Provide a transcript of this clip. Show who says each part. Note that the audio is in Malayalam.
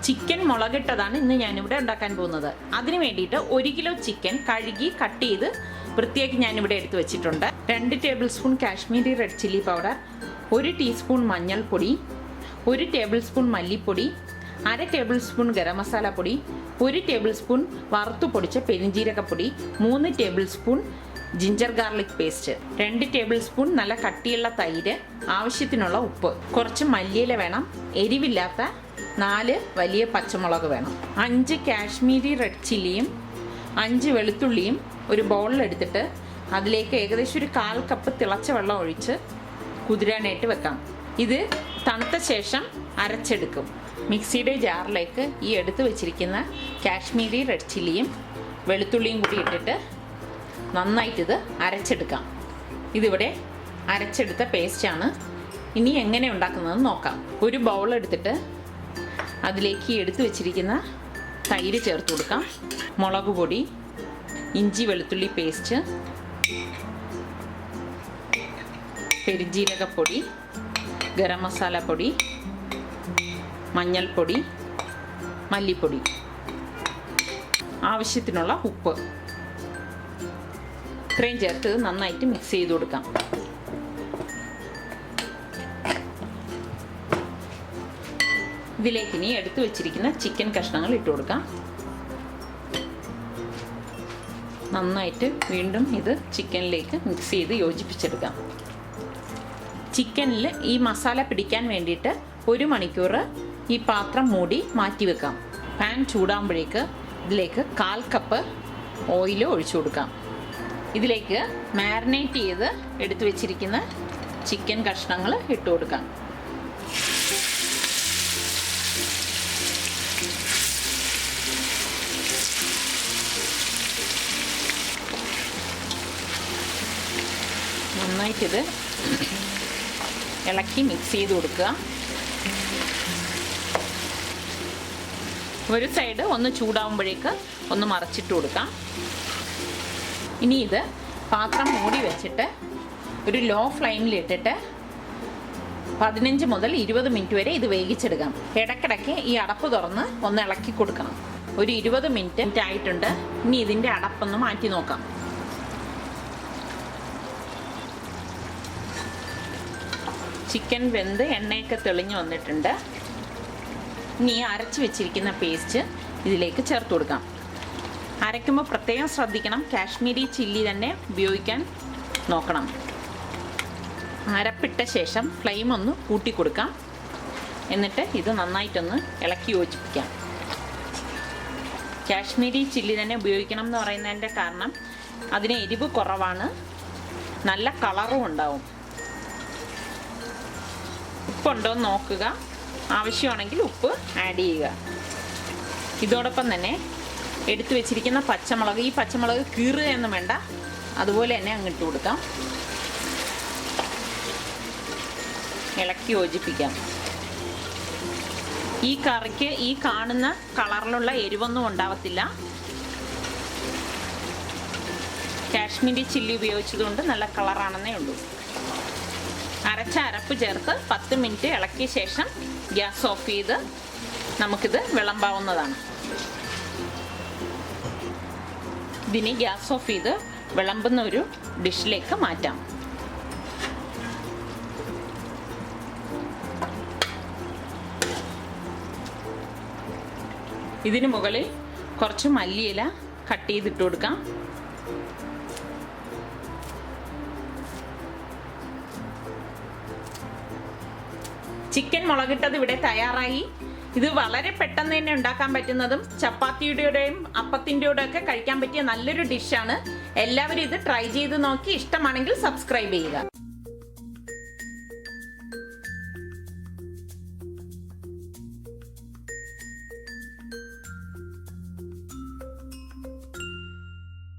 Speaker 1: ചിക്കൻ മുളകിട്ടതാണ് ഇന്ന് ഞാനിവിടെ ഉണ്ടാക്കാൻ പോകുന്നത്. അതിന് വേണ്ടിയിട്ട് 1 കിലോ ചിക്കൻ കഴുകി കട്ട് ചെയ്ത് വൃത്തിയാക്കി ഞാനിവിടെ എടുത്ത് വെച്ചിട്ടുണ്ട്. 2 table spoon Kashmiri red chilli powder, 1 teaspoon മഞ്ഞൾപ്പൊടി, 1 ടേബിൾ സ്പൂൺ മല്ലിപ്പൊടി, 1/2 ടേബിൾ സ്പൂൺ ഗരം മസാല പൊടി, 1 ടേബിൾ സ്പൂൺ വറുത്തു പൊടിച്ച പെരിഞ്ജീരകപ്പൊടി, 3 table spoon ginger garlic paste, 2 table spoon നല്ല കട്ടിയുള്ള തൈര്, ആവശ്യത്തിനുള്ള ഉപ്പ്, കുറച്ച് മല്ലിയില വേണം, എരിവില്ലാത്ത 4 വലിയ പച്ചമുളക് വേണം, 5 കാശ്മീരി റെഡ് ചില്ലിയും 5 വെളുത്തുള്ളിയും ഒരു ബൗളിലെടുത്തിട്ട് അതിലേക്ക് ഏകദേശം ഒരു 1/4 കപ്പ് തിളച്ച വെള്ളം ഒഴിച്ച് കുതിരാനായിട്ട് വെക്കാം. ഇത് തണുത്ത ശേഷം അരച്ചെടുക്കും. മിക്സിയുടെ ജാറിലേക്ക് ഈ എടുത്ത് വെച്ചിരിക്കുന്ന കാശ്മീരി റെഡ് ചില്ലിയും വെളുത്തുള്ളിയും കൂടി ഇട്ടിട്ട് നന്നായിട്ടിത് അരച്ചെടുക്കാം. ഇതിവിടെ അരച്ചെടുത്ത പേസ്റ്റാണ്. ഇനി എങ്ങനെ ഉണ്ടാക്കുന്നതെന്ന് നോക്കാം. ഒരു ബൗൾ എടുത്തിട്ട് അതിലേക്ക് എടുത്ത് വെച്ചിരിക്കുന്ന തൈര് ചേർത്ത് കൊടുക്കാം. മുളക് പൊടി, ഇഞ്ചി വെളുത്തുള്ളി പേസ്റ്റ്, പെരിഞ്ജീരകപ്പൊടി, ഗരം മസാല പൊടി, മഞ്ഞൾപ്പൊടി, മല്ലിപ്പൊടി, ആവശ്യത്തിനുള്ള ഉപ്പ് ഇത്രയും ചേർത്ത് നന്നായിട്ട് മിക്സ് ചെയ്ത് കൊടുക്കാം. ഇതിലേക്ക് ഇനി എടുത്തു വെച്ചിരിക്കുന്ന ചിക്കൻ കഷ്ണങ്ങൾ ഇട്ട് കൊടുക്കാം. നന്നായിട്ട് വീണ്ടും ഇത് ചിക്കനിലേക്ക് മിക്സ് ചെയ്ത് യോജിപ്പിച്ചെടുക്കാം. ചിക്കനിൽ ഈ മസാല പിടിക്കാൻ വേണ്ടിയിട്ട് 1 മണിക്കൂർ ഈ പാത്രം മൂടി മാറ്റി വെക്കാം. പാൻ ചൂടാകുമ്പോഴേക്ക് ഇതിലേക്ക് 1/4 കപ്പ് ഓയിൽ ഒഴിച്ചു കൊടുക്കാം. ഇതിലേക്ക് മാരിനേറ്റ് ചെയ്ത് എടുത്തു വെച്ചിരിക്കുന്ന ചിക്കൻ കഷ്ണങ്ങൾ ഇട്ട് കൊടുക്കാം. നന്നായിട്ടിത് ഇളക്കി മിക്സ് ചെയ്ത് കൊടുക്കുക. ഒരു സൈഡ് ഒന്ന് ചൂടാവുമ്പോഴേക്ക് ഒന്ന് മറച്ചിട്ട് കൊടുക്കാം. ഇനി ഇത് പാത്രം മൂടി വെച്ചിട്ട് ഒരു ലോ ഫ്ലെയിമിലിട്ടിട്ട് 15 മുതൽ 20 മിനിറ്റ് വരെ ഇത് വേവിച്ചെടുക്കാം. ഇടയ്ക്കിടയ്ക്ക് ഈ അടപ്പ് തുറന്ന് ഒന്ന് ഇളക്കി കൊടുക്കണം. ഒരു 20 മിനിറ്റ് ആയിട്ടുണ്ട്. ഇനി ഇതിൻ്റെ അടപ്പൊന്ന് മാറ്റി നോക്കാം. ചിക്കൻ വെന്ത് എണ്ണയൊക്കെ തെളിഞ്ഞു വന്നിട്ടുണ്ട്. ഇനി അരച്ച് വെച്ചിരിക്കുന്ന പേസ്റ്റ് ഇതിലേക്ക് ചേർത്ത് കൊടുക്കാം. അരയ്ക്കുമ്പോൾ പ്രത്യേകം ശ്രദ്ധിക്കണം, കാശ്മീരി ചില്ലി തന്നെ ഉപയോഗിക്കാൻ നോക്കണം. അരപ്പിട്ട ശേഷം ഫ്ലെയിം ഒന്ന് കൂട്ടി കൊടുക്കാം. എന്നിട്ട് ഇത് നന്നായിട്ടൊന്ന് ഇളക്കി യോജിപ്പിക്കാം. കാശ്മീരി ചില്ലി തന്നെ ഉപയോഗിക്കണം എന്ന് പറയുന്നതിൻ്റെ കാരണം അതിന് എരിവ് കുറവാണ്, നല്ല കളറും ഉണ്ടാവും. ഉപ്പുണ്ടോ എന്ന് നോക്കുക, ആവശ്യമാണെങ്കിൽ ഉപ്പ് ആഡ് ചെയ്യുക. ഇതോടൊപ്പം തന്നെ എടുത്തു വെച്ചിരിക്കുന്ന പച്ചമുളക്, ഈ പച്ചമുളക് കീറുകയൊന്നും വേണ്ട, അതുപോലെ തന്നെ അങ്ങിട്ട് കൊടുക്കാം. ഇളക്കി യോജിപ്പിക്കാം. ഈ കറിക്ക് ഈ കാണുന്ന കളറിലുള്ള എരിവൊന്നും ഉണ്ടാവത്തില്ല. കാശ്മീരി ചില്ലി ഉപയോഗിച്ചതുകൊണ്ട് നല്ല കളറാണെന്നേ ഉള്ളൂ. അരച്ച അരപ്പ് ചേർത്ത് 10 മിനിറ്റ് ഇളക്കിയ ശേഷം ഗ്യാസ് ഓഫ് ചെയ്ത് നമുക്കിത് വിളമ്പാവുന്നതാണ്. ഇതിനി ഗ്യാസ് ഓഫ് ചെയ്ത് വിളമ്പുന്ന ഒരു ഡിഷിലേക്ക് മാറ്റാം. ഇതിന് മുകളിൽ കുറച്ച് മല്ലിയില കട്ട് ചെയ്തിട്ട് കൊടുക്കാം. ചിക്കൻ മുളകിട്ടത് ഇവിടെ തയ്യാറായി. ഇത് വളരെ പെട്ടെന്ന് തന്നെ ഉണ്ടാക്കാൻ പറ്റുന്നതും ചപ്പാത്തിയുടെയും അപ്പത്തിൻ്റെയും ഒക്കെ കഴിക്കാൻ പറ്റിയ നല്ലൊരു ഡിഷാണ്. എല്ലാവരും ഇത് ട്രൈ ചെയ്ത് നോക്കി ഇഷ്ടമാണെങ്കിൽ സബ്സ്ക്രൈബ് ചെയ്യുക.